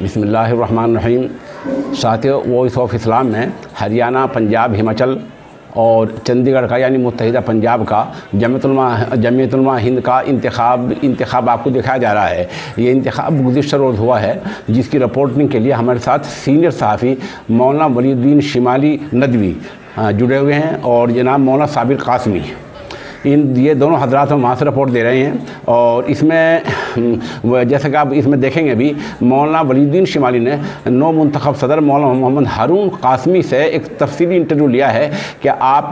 बिस्मिल्लाहिर्रहमानिर्रहीम। साथियों, voice of Islam में हरियाणा, पंजाब, हिमाचल और चंडीगढ़ का यानी मुत्तहिदा पंजाब का जमीयत उलमा हिंद का इंतखाब आपको दिखाया जा रहा है। ये इंतखाब गुज़िश्ता रोज़ हुआ है, जिसकी रिपोर्टिंग के लिए हमारे साथ सीनियर सहाफ़ी मौलाना वलीउद्दीन शिमाली नदवी जुड़े हुए हैं और जनाब मौलाना साबिर कासमी। ये दोनों हजरात हम वहाँ से रिपोर्ट दे रहे हैं। और इसमें जैसे कि आप इसमें देखेंगे भी, मौलाना वलीउद्दीन शिमाली ने नौ मुंतखब सदर मौलाना मोहम्मद हारून कासमी से एक तफसीली इंटरव्यू लिया है कि आप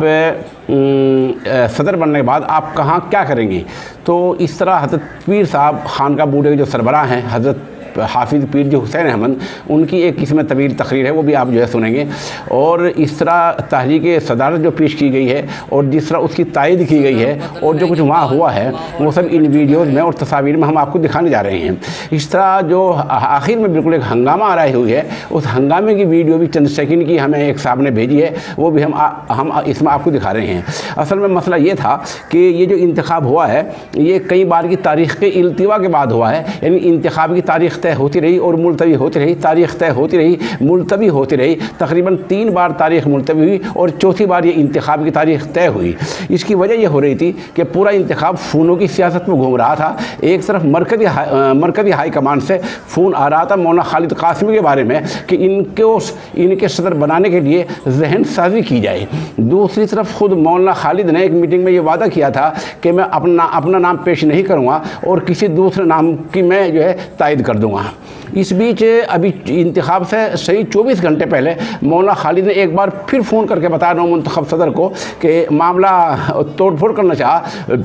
सदर बनने के बाद आप कहाँ क्या करेंगे। तो इस तरह हज़रत पीर साहब खानका बूढ़े के जो सरबराह हैं हज़रत हाफिज़ पीर जो हुसैन अहमद, उनकी एक इसमें तवील तकरीर है, वो भी आप जो है सुनेंगे। और इस तरह तहरीक सदारत जो पेश की गई है और जिस तरह उसकी तायद की गई है और जो कुछ वहाँ हुआ है वो सब इन वीडियोज़ में और तस्वीर में हम आपको दिखाने जा रहे हैं। इस तरह जो आखिर में बिल्कुल एक हंगामा आ रही हुई है, उस हंगामे की वीडियो भी चंद सेकंड की हमें एक साहब ने भेजी है, वो भी हम इसमें आपको दिखा रहे हैं। असल में मसला ये था कि ये जो इंतखाब हुआ है ये कई बार की तारीख़ के इल्तिवा के बाद हुआ है, यानी इंतखाब की तारीख़ तय होती रही और मुलतवी होती रही, तारीख़ तय होती रही, मुलतवी होती रही। तकरीबन 3 बार तारीख़ मुलतवी हुई और चौथी बार ये इंतखाब की तारीख़ तय हुई। इसकी वजह ये हो रही थी कि पूरा इंतखाब फ़ोनों की सियासत में घूम रहा था। एक तरफ मरकज़ी हाई कमांड से फ़ोन आ रहा था मौलाना खालिद कासमी के बारे में कि इनके सदर बनाने के लिए जहन साजी की जाए। दूसरी तरफ ख़ुद मौलाना खालिद ने एक मीटिंग में ये वादा किया था कि मैं अपना नाम पेश नहीं करूँगा और किसी दूसरे नाम की मैं जो है तायद कर दूँगा। इस बीच अभी इंतखाब से सही 24 घंटे पहले मौलाना खालिद ने एक बार फिर फ़ोन करके बताया नौ मुंतखब सदर को कि मामला तोड़ फोड़ करना चाहा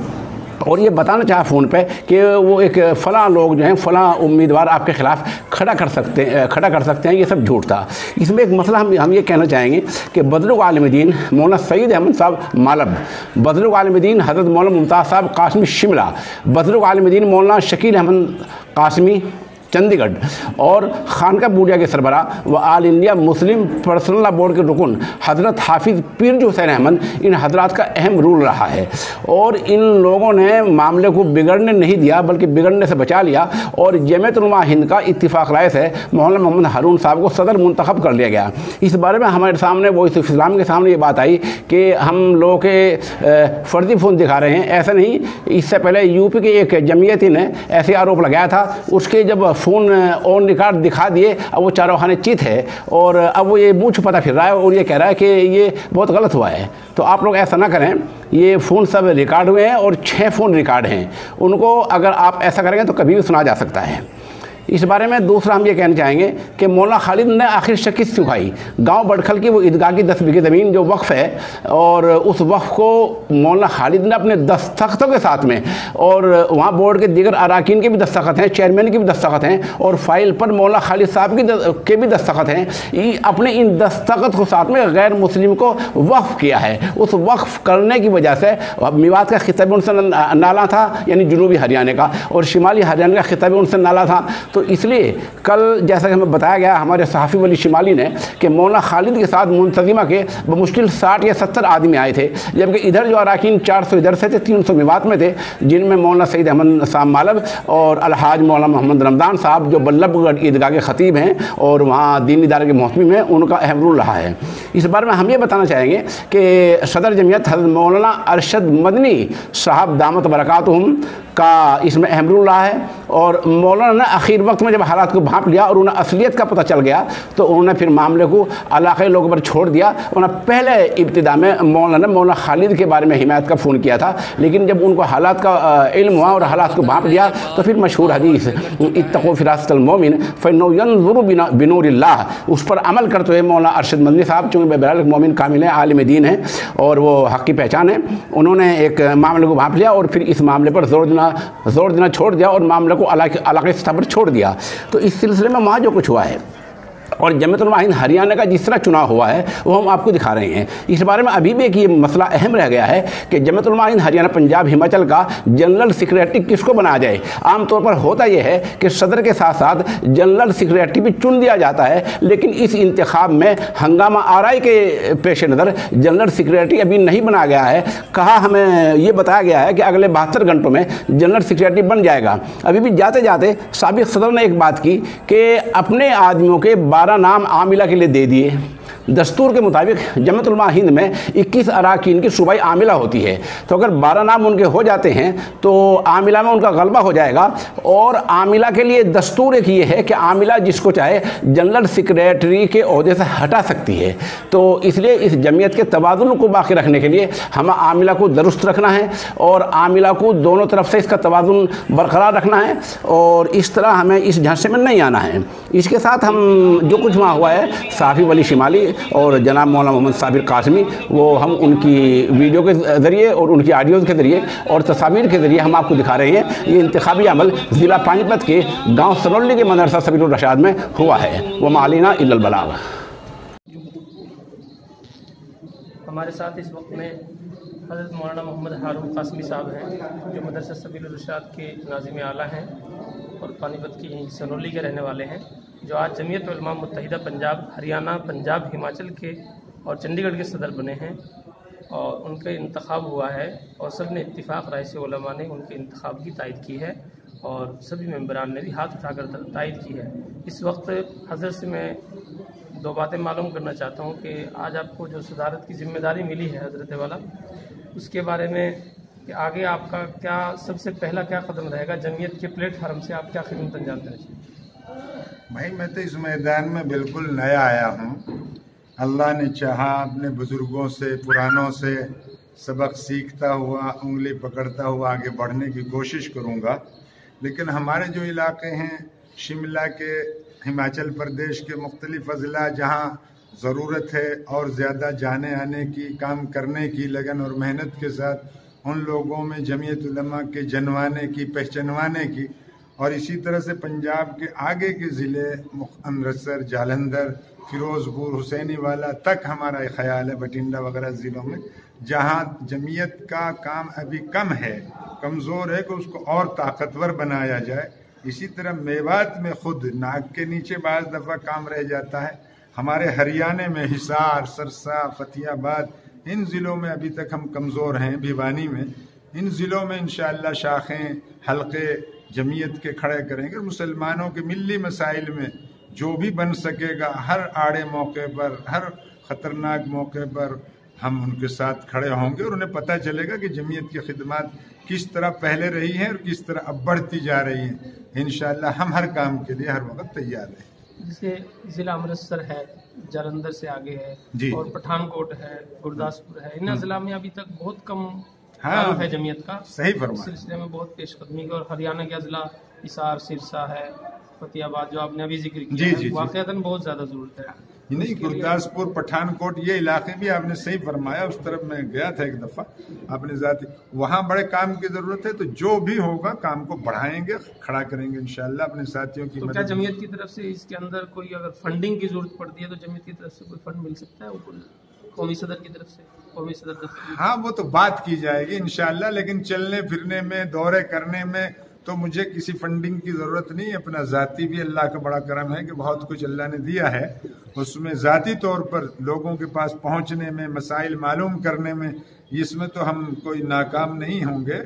और ये बताना चाहा फ़ोन पे कि वो एक फ़लाँ लोग जो हैं फ़लाँ उम्मीदवार आपके ख़िलाफ़ खड़ा कर सकते हैं। ये सब झूठ था। इसमें एक मसला हम ये कहना चाहेंगे कि बदरुग आलिम दीन मौलाना सईद अहमद साहब मालब, बदरुग आलिम दीन हज़रत मौलाना मुमताज़ साहब कासमी शिमला, बदरुग आलिम दीन मौलाना शकील अहमद कासमी चंडीगढ़ और खानका बूढ़िया के सरबराह व आल India Muslim personal law board के रुकन हज़रत हाफिज़ पीर जो हुसैन अहमद, इन हजरात का अहम रोल रहा है। और इन लोगों ने मामले को बिगड़ने नहीं दिया बल्कि बिगड़ने से बचा लिया और जमीयत उलमा हिंद का इत्तिफाक राय से मौलाना मोहम्मद हारून साहब को सदर मुंतखब कर लिया गया। इस बारे में हमारे सामने वॉइस ऑफ इस्लाम के सामने ये बात आई कि हम लोगों के फ़र्जी फ़ोन दिखा रहे हैं। ऐसा नहीं, इससे पहले यूपी के एक जमीयती ने ऐसे आरोप लगाया था, उसके जब फ़ोन ऑन रिकॉर्ड दिखा दिए, अब वो चारों खाने चित है और अब वो ये मुँह छुपाता फिर रहा है और ये कह रहा है कि ये बहुत गलत हुआ है। तो आप लोग ऐसा ना करें, ये फ़ोन सब रिकॉर्ड हुए हैं और 6 फ़ोन रिकॉर्ड हैं, उनको अगर आप ऐसा करेंगे तो कभी भी सुना जा सकता है। इस बारे में दूसरा हम ये कहना चाहेंगे कि मौलाना खालिद ने आखिर शिकस्त चुकाई। गांव बड़खल की वो ईदगाह की 10 बीघे ज़मीन जो वक्फ़ है और उस वक्फ़ को मौलाना खालिद ने अपने दस्तखतों के साथ में, और वहाँ बोर्ड के दीगर अरकान के भी दस्तखत हैं, चेयरमैन के भी दस्तखत हैं और फाइल पर मौलाना खालिद साहब के भी दस्तखत हैं। अपने इन दस्तखत को साथ में गैर मुस्लिम को वक्फ़ किया है। उस वक्फ़ करने की वजह से मेवात का खिताब उनसे नाला था, यानी जनूबी हरियाणा का, और शिमाली हरियाणा का खिताब उनसे नाला था। तो इसलिए कल जैसा कि हमें बताया गया हमारे सहाफ़ी वली शिमाली ने कि मौलाना खालिद के साथ मुंतज़िमा के बमुश्किल 60 या 70 आदमी आए थे, जबकि इधर जो अरकान 400 इधर से थे, 300 मेवात में थे, जिनमें मौलाना सईद अहमद साहब मालब और अलहाज मौलाना मोहम्मद रमज़ान साहब जो बल्लभगढ़ ईदगाह के ख़तीब हैं और वहाँ दीन इदारे के मोहतमिम हैं, उनका अहम रोल रहा है। इस बारे में हम ये बताना चाहेंगे कि सदर जमीयत हज़रत मौलाना अरशद मदनी साहब दामत बरकातुहुम का इसमें अहम रोल रहा है। और मौलाना ने आखिर वक्त में जब हालात को भांप लिया और उन्हें असलियत का पता चल गया तो उन्होंने फिर मामले को इलाक़ाई लोगों पर छोड़ दिया। उन्होंने पहले इब्तिदा में मौलाना खालिद के बारे में हिमायत का फ़ोन किया था, लेकिन जब उनको हालात का इल्म हुआ और हालात को भांप लिया तो फिर मशहूर हदीस इत्तक़ू फ़िरासतल मोमिन फ़इन्नहु यंज़ुरु बिनूरिल्लाह, उस पर अमल करते हुए मौलाना अरशद मदनी साहब, चूँकि बहरहाल मोमिन कामिल हैं, आलिम दीन हैं और वो हक़ की पहचान है, उन्होंने एक मामले को भांप लिया और फिर इस मामले पर जोर देना छोड़ दिया और मामले को इलाक़ाई सतह पर छोड़ दिया। तो इस सिलसिले में वहाँ जो कुछ हुआ है اور जमीयत उलमा हिंद हरियाणा का जिस तरह चुनाव हुआ है वो हम आपको दिखा रहे हैं। इस बारे में अभी भी एक ये मसला अहम रह गया है कि जमीयत उलमा हिंद हरियाणा, पंजाब, हिमाचल का जनरल सेक्रेटरी किसको बनाया जाए। आमतौर पर होता यह है कि सदर के साथ साथ जनरल सेक्रेटरी भी चुन दिया जाता है, लेकिन इस इंतखाब में हंगामा आराई के पेश नज़र जनरल सेक्रेटरी अभी नहीं बनाया गया है। कहा हमें ये बताया गया है कि अगले 72 घंटों में जनरल सेक्रेटरी बन जाएगा। अभी भी जाते जाते साबिक सदर ने एक बात की कि अपने आदमियों के 12 नाम आमिला के लिए दे दिए। दस्तूर के मुताबिक जमीयत उलमा हिंद में 21 अराकीन की सूबाई आमिला होती है, तो अगर 12 नाम उनके हो जाते हैं तो आमिला में उनका गलबा हो जाएगा। और आमिला के लिए दस्तूर एक ये है कि आमिला जिसको चाहे जनरल सेक्रेटरी के ओहदे से हटा सकती है। तो इसलिए इस जमीयत के तवाज़ुन को बाकी रखने के लिए हमें आमिला को दुरुस्त रखना है और आमिला को दोनों तरफ से इसका तवाज़ुन बरकरार रखना है, और इस तरह हमें इस झांसे में नहीं आना है। इसके साथ हम जो कुछ वहाँ हुआ है, साफ़ी वली शिमाली और जनाब मौलाना मोहम्मद साबिर कासमी, वो हम उनकी वीडियो के ज़रिए और उनकी ऑडियोज़ के ज़रिए और तस्वीर के ज़रिए हम आपको दिखा रहे हैं। ये इंतखाबी अमल ज़िला पानीपत के गांव सनौली के मदरसा सबीरुर रशाद में हुआ है। वो मालिना इल्लल बलाग। हमारे साथ इस वक्त में हज़रत मौलाना मोहम्मद हारून कासमी साहब हैं, जो मदरसा सबीरुर रशाद के नाज़िम आला हैं और पानीपत की यहीं सनौली के रहने वाले हैं, जो आज जमीयत उलमा मुत्तहिदा पंजाब, हरियाणा, पंजाब, हिमाचल के और चंडीगढ़ के सदर बने हैं। और उनका इंतखाब हुआ है और सब ने इत्तिफाक राय से उलमा ने उनके इंतखाब की तायद की है और सभी मेंबरान ने भी हाथ उठाकर तायद की है। इस वक्त हज़रत से मैं दो बातें मालूम करना चाहता हूँ कि आज आपको जो सदारत की ज़िम्मेदारी मिली है हज़रत वाला, उसके बारे में कि आगे आपका क्या सबसे पहला क्या कदम रहेगा, जमीयत के प्लेटफार्म से आप क्या खिदमत अंजाम देना चाहिए? भाई मैं तो इस मैदान में बिल्कुल नया आया हूँ। अल्लाह ने चाहा अपने बुजुर्गों से, पुरानों से सबक सीखता हुआ, उंगली पकड़ता हुआ आगे बढ़ने की कोशिश करूँगा। लेकिन हमारे जो इलाके हैं, शिमला के, हिमाचल प्रदेश के मुख्तलिफ अज़ला, जहाँ ज़रूरत है और ज़्यादा जाने आने की, काम करने की लगन और मेहनत के साथ उन लोगों में जमीयत उलमा के जनवाने की, पहचानवाने की, और इसी तरह से पंजाब के आगे के ज़िले अमृतसर, जालंधर, फिरोजपुर, हुसैनी वाला तक हमारा ख्याल है, बठिंडा वगैरह ज़िलों में जहाँ जमीयत का काम अभी कम है, कमज़ोर है, कि उसको और ताकतवर बनाया जाए। इसी तरह मेवात में खुद नाक के नीचे बाज़ दफ़ा काम रह जाता है। हमारे हरियाणा में हिसार, सरसा, फतेहाबाद, इन ज़िलों में अभी तक हम कमज़ोर हैं। भिवानी में, इन ज़िलों में इंशाअल्लाह शाखें, हलक़े जमीयत के खड़े करेंगे। मुसलमानों के मिली मसाइल में जो भी बन सकेगा, हर आड़े मौके पर, हर ख़तरनाक मौके पर हम उनके साथ खड़े होंगे और उन्हें पता चलेगा कि जमीयत की खिदमत किस तरह पहले रही है और किस तरह अब बढ़ती जा रही है। इंशाअल्लाह हम हर काम के लिए हर वक्त तैयार हैं। जैसे ज़िला अमृतसर है, जालंधर से आगे है और पठानकोट है, गुरदासपुर है, इन ज़िला में अभी तक बहुत कम है जमीयत का। सही फरमाया। सिलसिले में बहुत पेशकदमी की। और हरियाणा का ज़िला हिसार, सिरसा है, फतेहाबाद जो आपने अभी जिक्र किया, वाक़ईतन बहुत ज़्यादा ज़रूरत है। नहीं, गुरदासपुर, पठानकोट, ये इलाके भी आपने सही फरमाया। उस तरफ मैं गया था एक दफ़ा आपने ज़ाती, वहाँ बड़े काम की ज़रूरत है। तो जो भी होगा काम को बढ़ाएंगे, खड़ा करेंगे इंशाअल्लाह अपने साथियों की मदद। क्या जमीयत की तरफ से इसके अंदर कोई अगर फंडिंग की ज़रूरत पड़ती है तो जमीयत की तरफ से कोई फंड मिल सकता है कौमी सदर की तरफ से? कौमी सदर? हाँ, वो तो बात की जाएगी इंशाअल्लाह। लेकिन चलने फिरने में, दौरे करने में तो मुझे किसी फंडिंग की ज़रूरत नहीं। अपना ज़ाती भी अल्लाह का बड़ा करम है कि बहुत कुछ अल्लाह ने दिया है, उसमें ज़ाती तौर पर लोगों के पास पहुंचने में, मसाइल मालूम करने में, इसमें तो हम कोई नाकाम नहीं होंगे।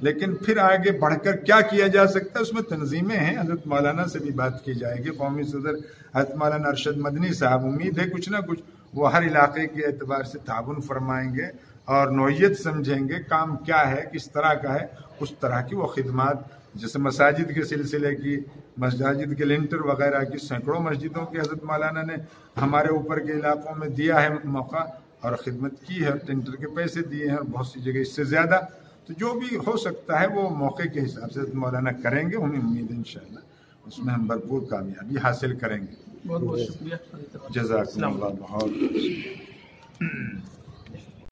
लेकिन फिर आगे बढ़कर क्या किया जा सकता है, उसमें तंजीमें हैं। हज़रत मौलाना से भी बात की जाएगी, कौमी सदर हज़रत मौलाना अरशद मदनी साहब, उम्मीद है कुछ ना कुछ वो हर इलाके के एतबार से ताबुन फरमाएंगे और नौयत समझेंगे काम क्या है, किस तरह का है, उस तरह की वो खिदमत। जैसे मसाजिद के सिलसिले की, मसाजिद के लिंटर वगैरह की, सैकड़ों मस्जिदों की हज़रत मौलाना ने हमारे ऊपर के इलाकों में दिया है मौका और ख़िदमत की है, टेंडर के पैसे दिए हैं और बहुत सी जगह इससे ज़्यादा। तो जो भी हो सकता है वो मौके के हिसाब से मौलाना करेंगे। उन्हें उम्मीद है इंशाअल्लाह उसमें हम भरपूर कामयाबी हासिल करेंगे। बहुत बहुत शुक्रिया, जज़ाकल्लाह। बहुत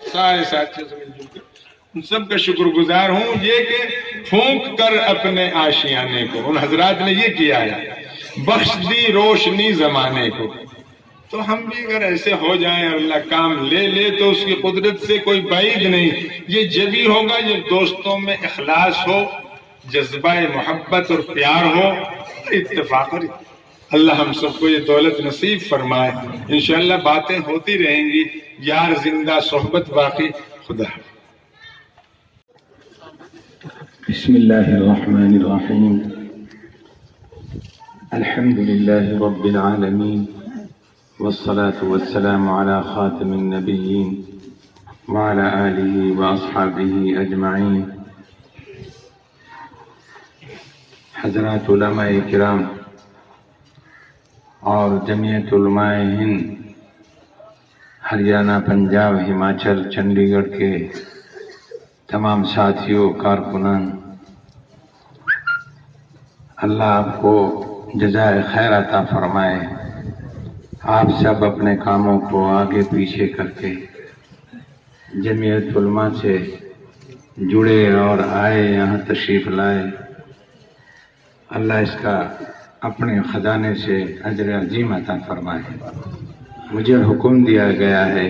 सारे साथियों से मिलजुल के उन सब का शुक्रगुजार हूँ। ये कि फूंक कर अपने आशियाने को उन हजरात ने ये किया है, बख्श दी रोशनी जमाने को। تو ہم بھی اگر ایسے ہو جائیں اور اللہ کام لے لے تو اس کی قدرت سے کوئی بعید نہیں. یہ جبھی ہوگا جب دوستوں میں اخلاص ہو، جذبہ محبت اور پیار ہو، اتفاق. اللہ ہم سب کو یہ دولت نصیب فرمائے. انشاءاللہ باتیں ہوتی رہیں گی. یار زندہ صحبت باقی. خدا. بسم الله الرحمن الرحيم. الحمد لله رب العالمين، والصلاة والسلام على خاتم النبيين وعلى آله وأصحابه أجمعين. حضرات علماء کرام اور جمعیت علماء ہند ہریانہ، پنجاب، ہماچل، چنڈی گڑھ کے تمام ساتھیوں، کارکنان، اللہ آپ کو جزائے خیر عطا فرمائے. آپ سب اپنے کاموں کو آگے پیچھے کر کے جمعیت علماء سے جڑے اور آئے، یہاں تشریف لائے. اللہ اس کا اپنے خزانے سے اجر عظیم عطا فرمائے. مجھے حکم دیا گیا ہے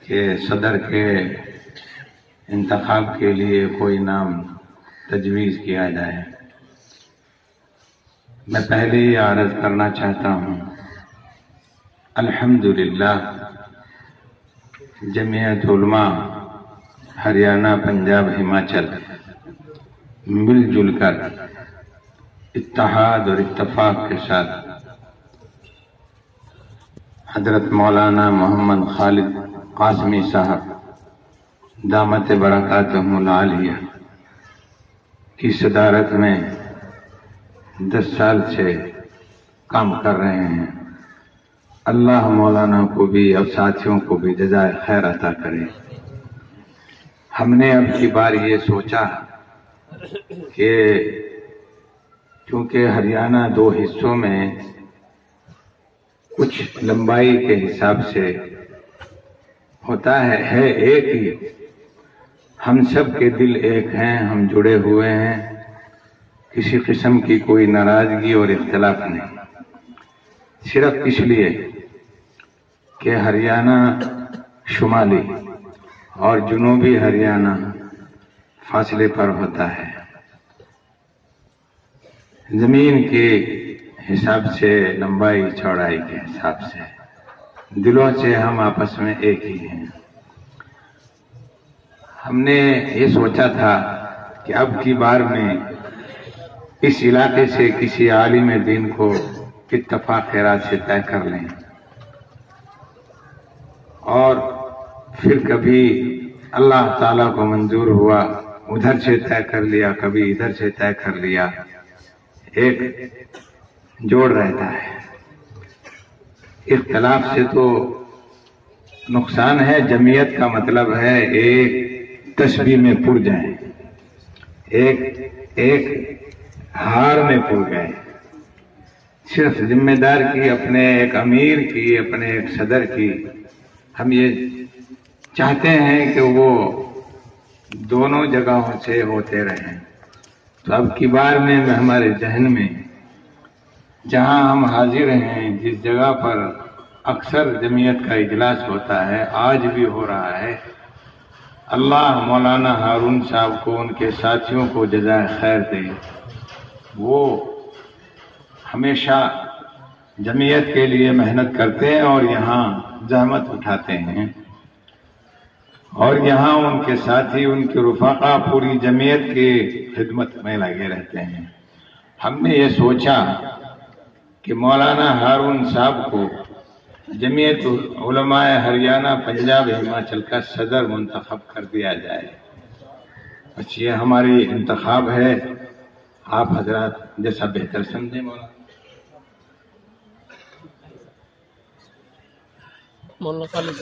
کہ صدر کے انتخاب کے لیے کوئی نام تجویز کیا جائے. میں پہلے ہی عرض کرنا چاہتا ہوں، الحمدللہ جمعیت علماء ہریانہ، پنجاب، ہماچل مل جل کر اتحاد اور اتفاق کے ساتھ حضرت مولانا محمد خالد قاسمی صاحب دامت برکاتہم العالیہ کی صدارت میں 10 سال سے کام کر رہے ہیں. اللہ مولانا کو بھی اور ساتھیوں کو بھی جزائے خیر عطا کرے. ہم نے اب کی بار یہ سوچا کہ چونکہ ہریانہ 2 حصوں میں کچھ لمبائی کے حساب سے ہوتا ہے ایک ہی، ہم سب کے دل ایک ہیں، ہم جڑے ہوئے ہیں، کسی قسم کی کوئی ناراضگی اور اختلاف نہیں. صرف اس لیے کہ ہریانہ شمالی اور جنوبی ہریانہ فاصلے پر ہوتا ہے. زمین کے حساب سے، لمبائی چوڑائی کے حساب سے، دلوں سے ہم آپس میں ایک ہی ہیں. ہم نے یہ سوچا تھا کہ اب کی بار میں اس علاقے سے کسی عالم دین کو اتفاق خیرات سے طے کر لیں، اور پھر کبھی اللہ تعالیٰ کو منظور ہوا ادھر سے طے کر لیا، کبھی ادھر سے طے کر لیا. ایک جوڑ رہتا ہے. اختلاف سے تو نقصان ہے. جمعیت کا مطلب ہے ایک تسبیح میں پڑ جائیں، ایک ہار میں پڑ گئے. صرف ذمہ دار کی، اپنے ایک امیر کی، اپنے ایک صدر کی، ہم یہ چاہتے ہیں کہ وہ دونوں جگہوں سے ہوتے رہیں. تو اب کی بار میں ہمارے ذہن میں جہاں ہم حاضر ہیں، جس جگہ پر اکثر جمعیت کا اجلاس ہوتا ہے، آج بھی ہو رہا ہے، اللہ مولانا ہارون صاحب کو، ان کے ساتھیوں کو جزائے خیر دے. وہ ہمیشہ جمعیت کے لیے محنت کرتے ہیں اور یہاں زحمت اٹھاتے ہیں، اور یہاں ان کے ساتھی، ان کے رفقا پوری جمعیت کی خدمت میں لگے رہتے ہیں. ہم نے یہ سوچا کہ مولانا ہارون صاحب کو جمعیت علماء ہریانہ، پنجاب، ہماچل کا صدر منتخب کر دیا جائے. بس یہ ہماری انتخاب ہے. آپ حضرات جیسا بہتر سمجھیں. مولانا خالد،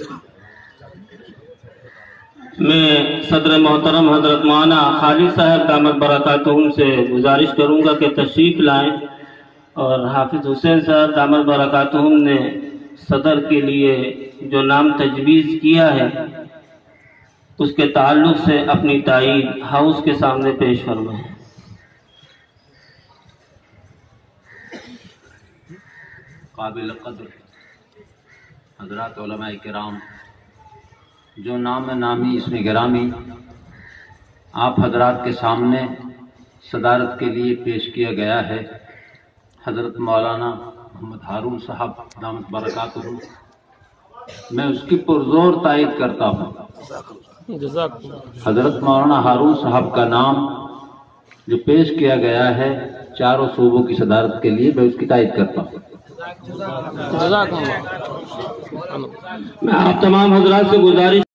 میں صدر محترم حضرت مولانا خالد صاحب دامت برکاتہم سے گزارش کروں گا کہ تشریف لائیں، اور حافظ حسین صاحب دامت برکاتہم نے صدر کے لیے جو نام تجویز کیا ہے اس کے تعلق سے اپنی تائید ہاؤس کے سامنے پیش فرمائیں. قابل قدر حضرات علماء کرام، جو نام نامی اس میں گرامی آپ حضرات کے سامنے صدارت کے لیے پیش کیا گیا ہے، حضرت مولانا محمد ہارون صاحب دامت برکاتہ، میں اس کی پرزور تائید کرتا ہوں۔ حضرت مولانا ہارون صاحب کا نام جو پیش کیا گیا ہے چاروں صوبوں کی صدارت کے لیے، میں اس کی تائید کرتا ہوں۔ میں آپ تمام حضرات سے گزارش